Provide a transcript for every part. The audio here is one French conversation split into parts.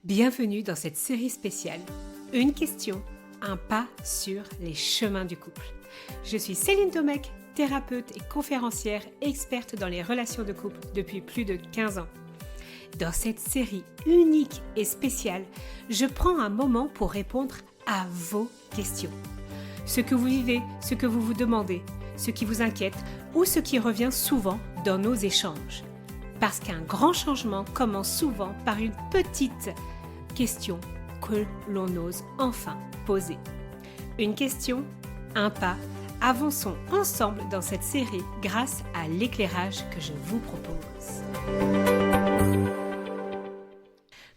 Bienvenue dans cette série spéciale. Une question, un pas sur les chemins du couple. Je suis Céline Domecq, thérapeute et conférencière experte dans les relations de couple depuis plus de 15 ans. Dans cette série unique et spéciale, je prends un moment pour répondre à vos questions. Ce que vous vivez, ce que vous vous demandez, ce qui vous inquiète ou ce qui revient souvent dans nos échanges. Parce qu'un grand changement commence souvent par une petite question que l'on ose enfin poser. Une question, un pas, avançons ensemble dans cette série grâce à l'éclairage que je vous propose.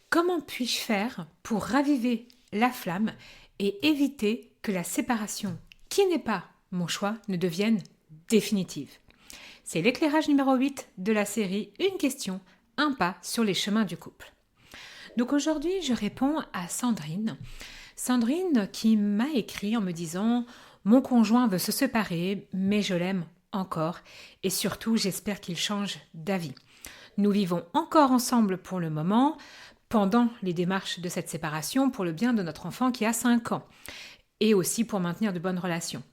Comment puis-je faire pour raviver la flamme et éviter que la séparation, qui n'est pas mon choix, ne devienne définitive? C'est l'éclairage numéro 8 de la série Une question, un pas sur les chemins du couple. Donc aujourd'hui, je réponds à Sandrine. Sandrine qui m'a écrit en me disant « Mon conjoint veut se séparer, mais je l'aime encore et surtout, j'espère qu'il change d'avis. Nous vivons encore ensemble pour le moment, pendant les démarches de cette séparation pour le bien de notre enfant qui a 5 ans et aussi pour maintenir de bonnes relations.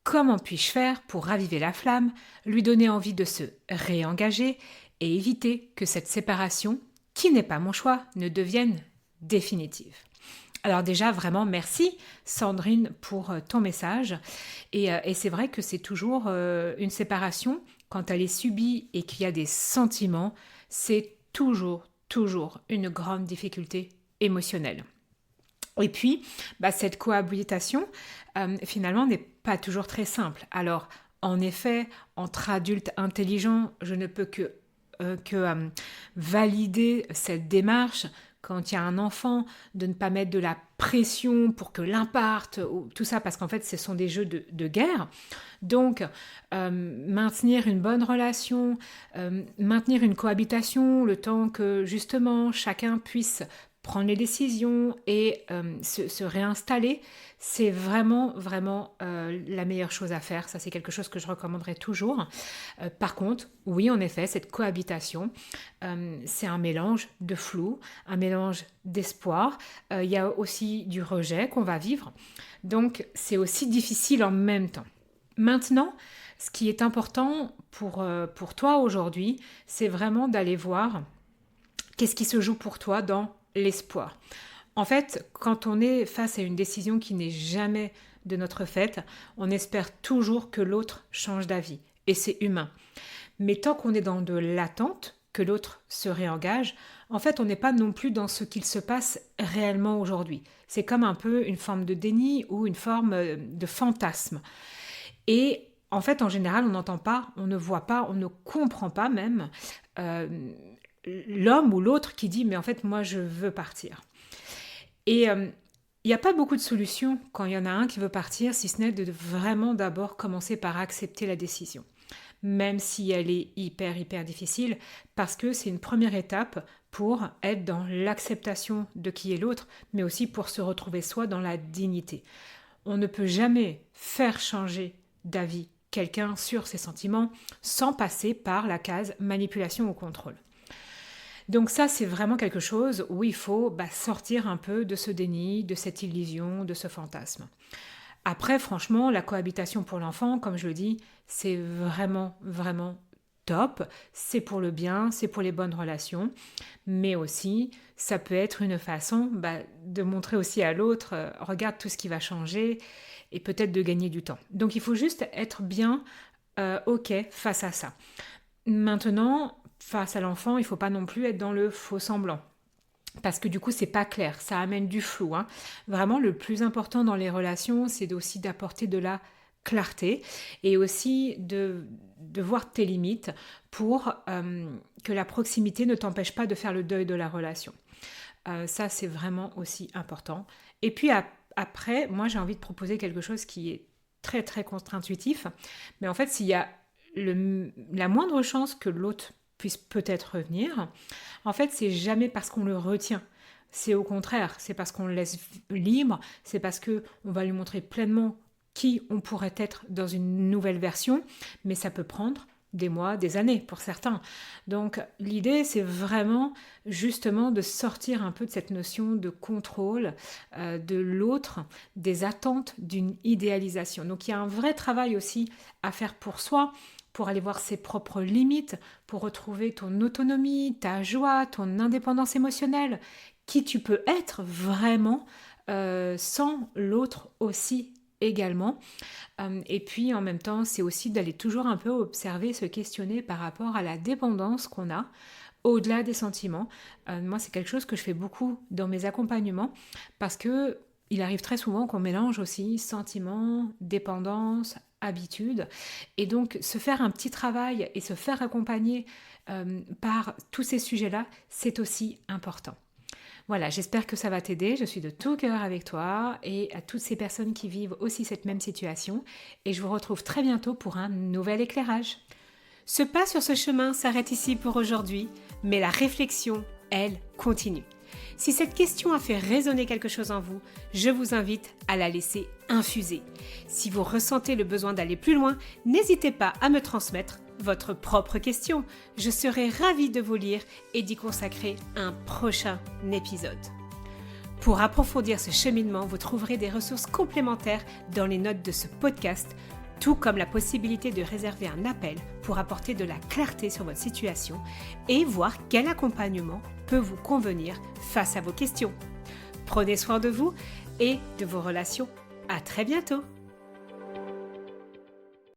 Comment puis-je faire pour raviver la flamme, lui donner envie de se réengager et éviter que cette séparation, qui n'est pas mon choix, ne devienne définitive ?» Alors déjà, vraiment, merci Sandrine pour ton message. Et c'est vrai que c'est toujours une séparation, quand elle est subie et qu'il y a des sentiments, c'est toujours une grande difficulté émotionnelle. Et puis, cette cohabitation, finalement, n'est pas toujours très simple. Alors, en effet, entre adultes intelligents, je ne peux que valider cette démarche quand il y a un enfant, de ne pas mettre de la pression pour que l'un parte, ou tout ça, parce qu'en fait, ce sont des jeux de guerre. Donc, maintenir une bonne relation, maintenir une cohabitation, le temps que, justement, chacun puisse prendre les décisions et se réinstaller, c'est vraiment la meilleure chose à faire. Ça, c'est quelque chose que je recommanderais toujours. Par contre, oui, en effet, cette cohabitation, c'est un mélange de flou, un mélange d'espoir. Il y a aussi du rejet qu'on va vivre. Donc, c'est aussi difficile en même temps. Maintenant, ce qui est important pour toi aujourd'hui, c'est vraiment d'aller voir qu'est-ce qui se joue pour toi dans l'espoir. En fait, quand on est face à une décision qui n'est jamais de notre fait, on espère toujours que l'autre change d'avis. Et c'est humain. Mais tant qu'on est dans de l'attente, que l'autre se réengage, en fait, on n'est pas non plus dans ce qu'il se passe réellement aujourd'hui. C'est comme un peu une forme de déni ou une forme de fantasme. Et en fait, en général, on n'entend pas, on ne voit pas, on ne comprend pas même l'homme ou l'autre qui dit « mais en fait, moi, je veux partir ». Et il n'y a pas beaucoup de solutions quand il y en a un qui veut partir, si ce n'est de vraiment d'abord commencer par accepter la décision. Même si elle est hyper difficile, parce que c'est une première étape pour être dans l'acceptation de qui est l'autre, mais aussi pour se retrouver soi dans la dignité. On ne peut jamais faire changer d'avis quelqu'un sur ses sentiments sans passer par la case manipulation ou contrôle. Donc ça, c'est vraiment quelque chose où il faut sortir un peu de ce déni, de cette illusion, de ce fantasme. Après, franchement, la cohabitation pour l'enfant, comme je le dis, c'est vraiment top. C'est pour le bien, c'est pour les bonnes relations. Mais aussi, ça peut être une façon de montrer aussi à l'autre, regarde tout ce qui va changer et peut-être de gagner du temps. Donc il faut juste être bien OK face à ça. Maintenant, face à l'enfant, il ne faut pas non plus être dans le faux semblant. Parce que du coup, c'est pas clair, ça amène du flou. Vraiment, le plus important dans les relations, c'est aussi d'apporter de la clarté et aussi de voir tes limites pour que la proximité ne t'empêche pas de faire le deuil de la relation. Ça, c'est vraiment aussi important. Et puis après, moi, j'ai envie de proposer quelque chose qui est très contre-intuitif. Mais en fait, s'il y a la moindre chance que l'autre puisse peut-être revenir, en fait, c'est jamais parce qu'on le retient. C'est au contraire, c'est parce qu'on le laisse libre, c'est parce qu'on va lui montrer pleinement qui on pourrait être dans une nouvelle version, mais ça peut prendre des mois, des années pour certains. Donc l'idée, c'est vraiment justement de sortir un peu de cette notion de contrôle de l'autre, des attentes d'une idéalisation. Donc il y a un vrai travail aussi à faire pour soi, pour aller voir ses propres limites, pour retrouver ton autonomie, ta joie, ton indépendance émotionnelle, qui tu peux être vraiment sans l'autre aussi également. Et puis en même temps, c'est aussi d'aller toujours un peu observer, se questionner par rapport à la dépendance qu'on a au-delà des sentiments. Moi, c'est quelque chose que je fais beaucoup dans mes accompagnements parce que il arrive très souvent qu'on mélange aussi sentiments, dépendance, habitude. Et donc, se faire un petit travail et se faire accompagner par tous ces sujets-là, c'est aussi important. Voilà, j'espère que ça va t'aider. Je suis de tout cœur avec toi et à toutes ces personnes qui vivent aussi cette même situation. Et je vous retrouve très bientôt pour un nouvel éclairage. Ce pas sur ce chemin s'arrête ici pour aujourd'hui, mais la réflexion, elle, continue. Si cette question a fait résonner quelque chose en vous, je vous invite à la laisser infuser. Si vous ressentez le besoin d'aller plus loin, n'hésitez pas à me transmettre votre propre question. Je serai ravie de vous lire et d'y consacrer un prochain épisode. Pour approfondir ce cheminement, vous trouverez des ressources complémentaires dans les notes de ce podcast, tout comme la possibilité de réserver un appel pour apporter de la clarté sur votre situation et voir quel accompagnement peut vous convenir face à vos questions. Prenez soin de vous et de vos relations. À très bientôt!